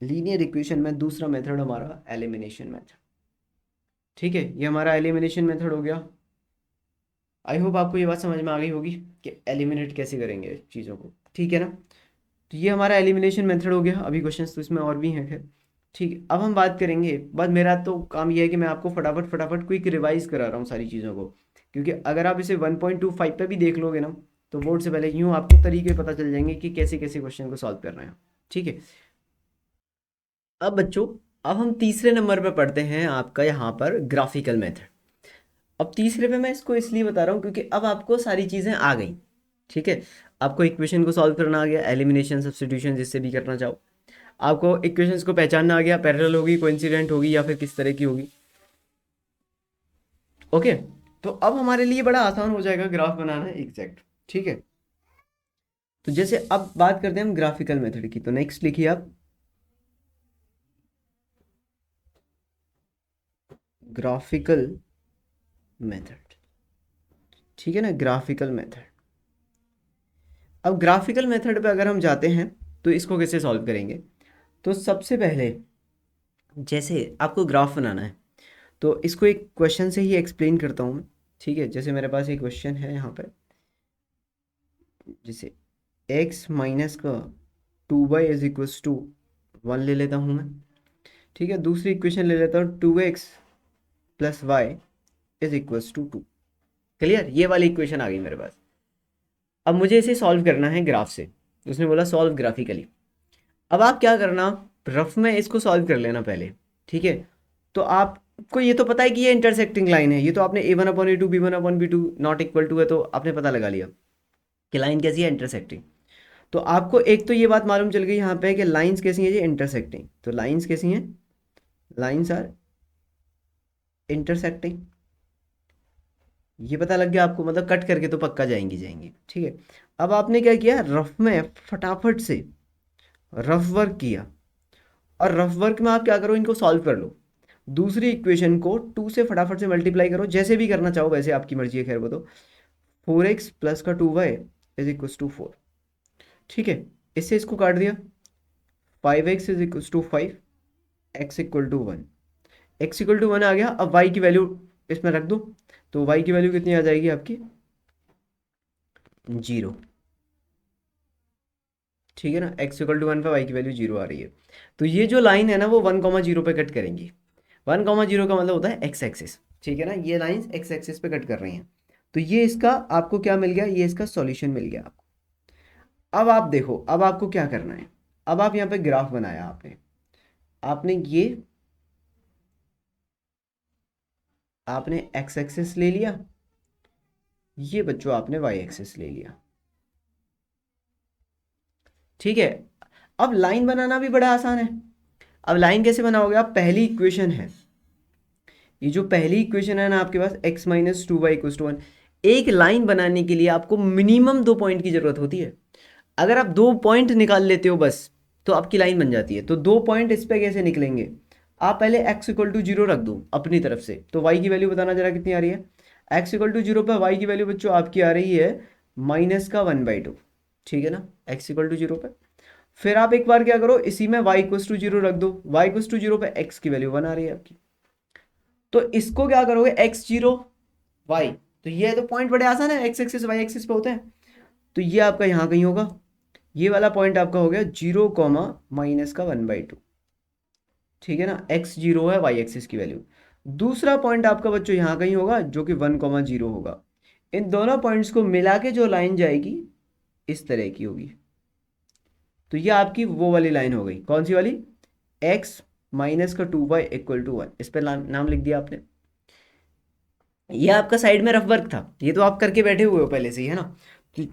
Speaker 1: लीनियर इक्वेशन में दूसरा मेथड हमारा एलिमिनेशन मेथड, ठीक है, ये हमारा एलिमिनेशन मेथड हो गया। आई होप आपको ये बात समझ में आ गई होगी कि एलिमिनेट कैसे करेंगे चीज़ों को, ठीक है ना। तो ये हमारा एलिमिनेशन मेथड हो गया। अभी क्वेश्चंस तो इसमें और भी हैं खैर, ठीक है। अब हम बात करेंगे, बस मेरा तो काम ये है कि मैं आपको फटाफट फटाफट क्विक रिवाइज करा रहा हूँ सारी चीज़ों को, क्योंकि अगर आप इसे 1.25 पे भी देख लोगे ना तो बोर्ड से पहले यूँ आपको तरीके पता चल जाएंगे कि कैसे कैसे क्वेश्चन को सॉल्व करना है, ठीक है। अब बच्चों, अब हम तीसरे नंबर पर पढ़ते हैं आपका यहाँ पर ग्राफिकल मेथड। अब तीसरे पे मैं इसको इसलिए बता रहा हूँ क्योंकि अब आपको सारी चीज़ें आ गई, ठीक है। आपको इक्वेशन को सॉल्व करना आ गया, एलिमिनेशन सब्स्टिट्यूशन जिससे भी करना चाहो, आपको इक्वेशंस को पहचानना आ गया, पैरेलल होगी, कोइंसिडेंट होगी या फिर किस तरह की होगी, ओके। तो अब हमारे लिए बड़ा आसान हो जाएगा ग्राफ बनाना एग्जैक्ट, ठीक है। तो जैसे अब बात करते हैं हम ग्राफिकल मेथड की, तो नेक्स्ट लिखिए आप ग्राफिकल मेथड, ठीक है ना, ग्राफिकल मेथड। अब ग्राफिकल मेथड पे अगर हम जाते हैं तो इसको कैसे सॉल्व करेंगे? तो सबसे पहले जैसे आपको ग्राफ बनाना है तो इसको एक क्वेश्चन से ही एक्सप्लेन करता हूँ मैं। ठीक है, जैसे मेरे पास एक क्वेश्चन है यहाँ पे, जैसे x माइनस का 2y इज इक्वल्स टू 1 ले लेता हूँ मैं। ठीक है, दूसरी इक्वेशन ले लेता हूँ 2x plus y is equals to 2। Clear, ये वाली इक्वेशन आ गई मेरे पास। अब मुझे इसे सॉल्व करना है ग्राफ से। उसने बोला सॉल्व ग्राफिकली। अब आप क्या करना, रफ में इसको सॉल्व कर लेना पहले। ठीक है, तो आपको ये तो पता है कि ये इंटरसेक्टिंग लाइन है, ये तो आपने a1/a2 b1/b2 not equal to है, तो आपने पता लगा लिया कि लाइन कैसी है, इंटरसेक्टिंग। तो आपको एक तो ये बात मालूम चल गई यहाँ पे कि लाइंस कैसी हैं, ये इंटरसेक्टिंग। तो लाइंस कैसी हैं, लाइंस आर इंटरसेक्टिंग, ये पता लग गया आपको, मतलब कट करके तो पक्का जाएंगी जाएंगी। ठीक है, अब आपने क्या किया, रफ में फटाफट से रफ वर्क किया। और रफ वर्क में आप क्या करो, इनको सॉल्व कर लो। दूसरी इक्वेशन को 2 से फटाफट से मल्टीप्लाई करो, जैसे भी करना चाहो वैसे, आपकी मर्जी है, खैर वो तो। 4x प्लस का 2y इज इक्व टू 4। ठीक है, इससे इसको काट दिया, 5x is equal to 5, x equal to 1। x equal to 1 आ गया। अब y की वैल्यू इसमें रख दो, तो y की वैल्यू कितनी आ जाएगी आपकी, 0। ठीक है ना, x इक्वल टू 1 पे y की वैल्यू 0 आ रही है। तो ये जो लाइन है ना वो 1,0 पे कट करेंगी। 1,0 का मतलब होता है x एक्सिस। ठीक है ना, ये लाइंस x एक्सिस पे कट कर रही हैं। तो ये इसका आपको क्या मिल गया, ये इसका सॉल्यूशन मिल गया आपको। अब आप देखो, अब आपको क्या करना है। अब आप यहाँ पे ग्राफ बनाया आपने, आपने ये आपने x एक्सिस ले लिया, ये बच्चों आपने y एक्सिस ले लिया। ठीक है, अब लाइन बनाना भी बड़ा आसान है। अब लाइन कैसे बनाओगे आप, पहली इक्वेशन है, ये जो पहली इक्वेशन है ना आपके पास, x minus 2y equal to 1। एक लाइन बनाने के लिए आपको मिनिमम 2 पॉइंट की जरूरत होती है। अगर आप 2 पॉइंट निकाल लेते हो बस, तो आपकी लाइन बन जाती है। तो 2 पॉइंट इस पे कैसे निकलेंगे, आप पहले x इक्वल टू 0 रख दो अपनी तरफ से। तो y की वैल्यू बताना जरा कितनी आ रही है, x इक्वल टू 0 पर y की वैल्यू बच्चों आपकी आ रही है माइनस का 1/2। ठीक है ना, x इक्वल टू 0 पर। फिर आप एक बार क्या करो, इसी में y इक्वल टू 0 रख दो, y इक्वल टू 0 पर x की वैल्यू 1 आ रही है आपकी। तो इसको क्या करोगे, x0 y, तो ये तो पॉइंट बड़े आसान है, x एक्सिस y एक्सिस पे होते हैं। तो ये आपका यहाँ कहीं होगा, ये वाला पॉइंट आपका हो गया 0 कॉमा माइनस का 1/2। ठीक है ना, x0 है y एक्सिस की वैल्यू। दूसरा पॉइंट आपका बच्चों यहाँ कहीं होगा जो कि 1,0 होगा। इन दोनों पॉइंट्स को मिला के जो लाइन जाएगी इस तरह की होगी। तो ये आपकी वो वाली लाइन हो गई, कौन सी वाली, x माइनस का 2y इक्वल टू 1। इस पर नाम लिख दिया आपने। ये आपका साइड में रफ वर्क था, ये तो आप करके बैठे हुए हो पहले से ही, है ना। तो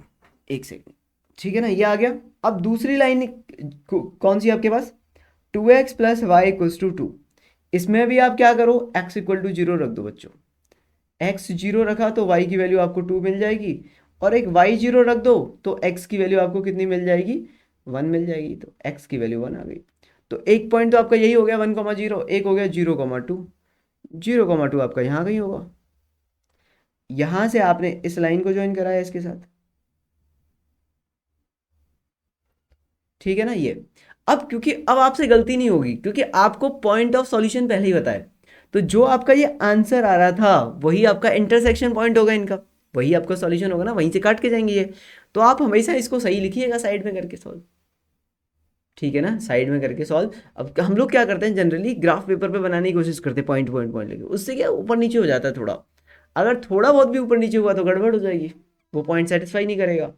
Speaker 1: एक सेकंड, ठीक है ना, ये आ गया। अब दूसरी लाइन कौन सी आपके पास, 2x plus y equals to 2। इसमें भी आप क्या करो, x इक्वल टू 0 रख दो बच्चों। x 0 रखा तो y की वैल्यू आपको 2 मिल जाएगी, और एक y 0 रख दो तो x की वैल्यू आपको कितनी मिल जाएगी, 1 मिल जाएगी। तो x की वैल्यू 1 आ गई। तो एक पॉइंट तो आपका यही हो गया 1,0, एक हो गया 0,2। 0,2 आपका यहाँ कहीं होगा। यहां से आपने इस लाइन को ज्वाइन कराया इसके साथ। ठीक है ना, ये अब क्योंकि अब आपसे गलती नहीं होगी, क्योंकि आपको पॉइंट ऑफ सॉल्यूशन पहले ही बताया। तो जो आपका ये आंसर आ रहा था वही आपका इंटरसेक्शन पॉइंट होगा इनका, वही आपका सॉल्यूशन होगा ना, वहीं से काट के जाएंगे ये। तो आप हमेशा इसको सही लिखिएगा, साइड में करके सॉल्व। ठीक है ना, साइड में करके सॉल्व। अब हम लोग क्या करते हैं, जनरली ग्राफ पेपर पे बनाने की कोशिश करते हैं पॉइंट पॉइंट पॉइंट लेके, उससे क्या ऊपर नीचे हो जाता है थोड़ा। अगर थोड़ा बहुत भी ऊपर नीचे हुआ तो गड़बड़ हो जाएगी, वो पॉइंट सेटिस्फाई नहीं करेगा।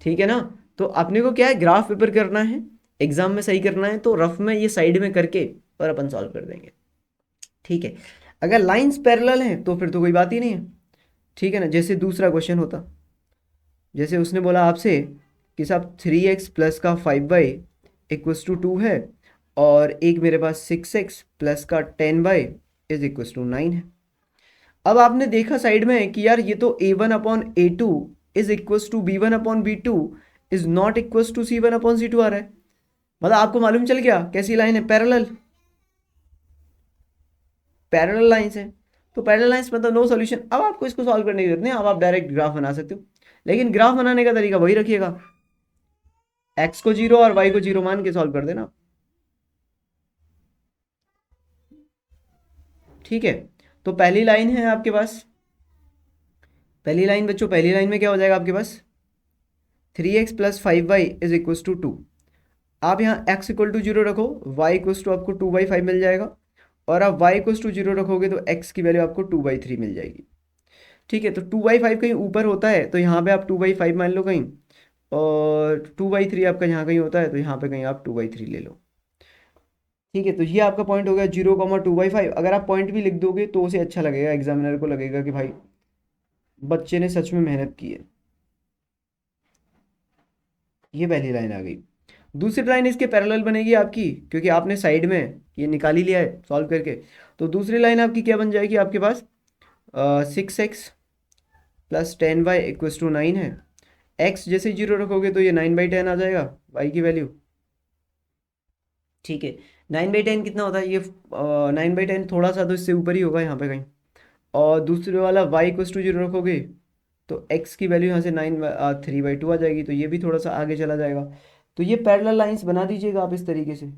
Speaker 1: ठीक है ना, तो अपने को क्या है, ग्राफ पेपर करना है, एग्जाम में सही करना है, तो रफ में ये साइड में करके और अपन सॉल्व कर देंगे। ठीक है, अगर लाइंस पैरेलल हैं तो फिर तो कोई बात ही नहीं है। ठीक है ना, जैसे दूसरा क्वेश्चन होता, जैसे उसने बोला आपसे कि साहब 3x प्लस का 5y इक्वल्स टू 2 है, और एक मेरे पास 6x प्लस का 10y इज इक्वल्स टू 9 है। अब आपने देखा साइड में कि यार ये तो a1/a2 is equals to b1/b2 is not equals to c1/c2 आ रहा है। मतलब आपको मालूम चल गया कैसी लाइन है, पैरेलल। पैरेलल लाइंस है, तो पैरेलल लाइंस मतलब नो सॉल्यूशन। अब आपको इसको सॉल्व करने की जरूरत नहीं, अब आप डायरेक्ट ग्राफ बना सकते हो, लेकिन ग्राफ बनाने का तरीका वही रखिएगा। एक्स को 0 और वाई को 0 मान के सॉल्व कर देना। ठीक है, तो पहली लाइन है आपके पास, पहली लाइन बच्चों, पहली लाइन में क्या हो जाएगा आपके पास, 3x plus 5y is equal to 2। आप यहाँ x इक्वल टू 0 रखो, y इक्वल टू आपको 2/5 मिल जाएगा, और आप y इक्वल टू 0 रखोगे तो x की वैल्यू आपको 2/3 मिल जाएगी। ठीक है, तो 2/5 कहीं ऊपर होता है तो यहाँ पे आप 2/5 मान लो कहीं, और 2/3 आपका यहाँ कहीं होता है तो यहाँ पे कहीं आप 2/3 ले लो। ठीक है, तो ये आपका पॉइंट हो गया 0,2/5। अगर आप पॉइंट भी लिख दोगे तो उसे अच्छा लगेगा, एग्जामिनर को लगेगा कि भाई बच्चे ने सच में मेहनत की है। ये पहली लाइन आ गई। दूसरी लाइन इसके पैरेलल बनेगी आपकी, क्योंकि आपने साइड में ये निकाल ही लिया है सॉल्व करके। तो दूसरी लाइन आपकी क्या बन जाएगी आपके पास, 6x plus 10y equals to 9 है। x जैसे 0 रखोगे तो ये 9/10 आ जाएगा y की वैल्यू। ठीक है, 9/10 कितना होता है ये, 9/10 थोड़ा सा तो इससे ऊपर ही होगा यहाँ पे कहीं। और दूसरे वाला y इक्वल्स टू 0 रखोगे तो x की वैल्यू यहाँ से 3/2 आ जाएगी, तो ये भी थोड़ा सा आगे चला जाएगा। तो ये पैरेलल लाइंस बना दीजिएगा आप इस तरीके से,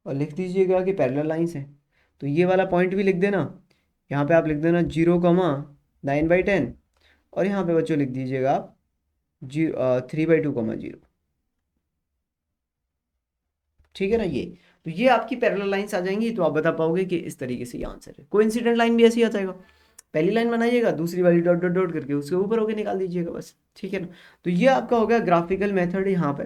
Speaker 1: और लिख दीजिएगा कि पैरेलल लाइंस हैं। तो ये वाला पॉइंट भी लिख देना, यहाँ पे आप लिख देना 0,9/10, और यहाँ पे बच्चों लिख दीजिएगा आप 3/2,0। ठीक है ना, ये तो ये आपकी पैरेलल लाइंस आ जाएंगी, तो आप बता पाओगे कि इस तरीके से ये आंसर है। कोइंसिडेंट लाइन भी ऐसे ही आ जाएगा, पहली लाइन बनाइएगा, दूसरी वाली डॉट डॉट डॉट करके उसके ऊपर होके निकाल दीजिएगा बस। ठीक है ना, तो ये आपका हो गया ग्राफिकल मेथड यहाँ पे।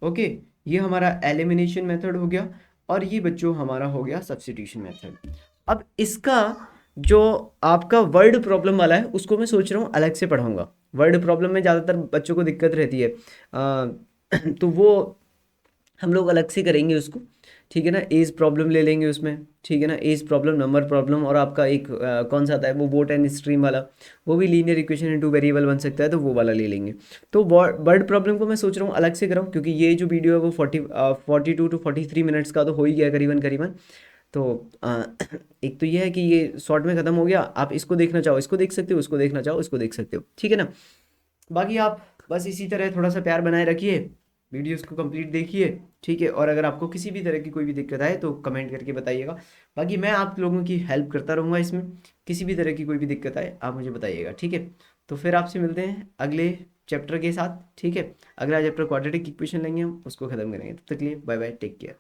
Speaker 1: ओके, ये हमारा एलिमिनेशन मेथड हो गया, और ये बच्चों हमारा हो गया सब्स्टिट्यूशन मेथड। अब इसका जो आपका वर्ड प्रॉब्लम वाला है उसको मैं सोच रहा हूँ अलग से पढ़ाऊंगा। वर्ड प्रॉब्लम में ज़्यादातर बच्चों को दिक्कत रहती है, तो वो हम लोग अलग से करेंगे उसको। ठीक है ना, एज प्रॉब्लम ले लेंगे उसमें। ठीक है ना, एज प्रॉब्लम, नंबर प्रॉब्लम, और आपका एक कौन सा आता है वो बोट एंड स्ट्रीम वाला, वो भी लीनियर इक्वेशन इनटू वेरिएबल बन सकता है, तो वो वाला ले लेंगे। तो वर्ड प्रॉब्लम को मैं सोच रहा हूँ अलग से कराऊँ, क्योंकि ये जो वीडियो है वो 42 टू 43 मिनट्स का तो हो ही गया करीबन करीबन। तो एक तो ये है कि ये शॉर्ट में ख़त्म हो गया, आप इसको देखना चाहो इसको देख सकते हो, इसको देखना चाहो इसको देख सकते हो। ठीक है ना, बाकी आप बस इसी तरह थोड़ा सा प्यार बनाए रखिए, वीडियोस को कंप्लीट देखिए। ठीक है, और अगर आपको किसी भी तरह की कोई भी दिक्कत आए तो कमेंट करके बताइएगा। बाकी मैं आप लोगों की हेल्प करता रहूँगा इसमें, किसी भी तरह की कोई भी दिक्कत आए आप मुझे बताइएगा। ठीक है, तो फिर आपसे मिलते हैं अगले चैप्टर के साथ। ठीक है, अगला चैप्टर क्वाड्रेटिक इक्वेशन लेंगे हम, उसको ख़त्म करेंगे। तब तक के लिए बाय बाय, टेक केयर।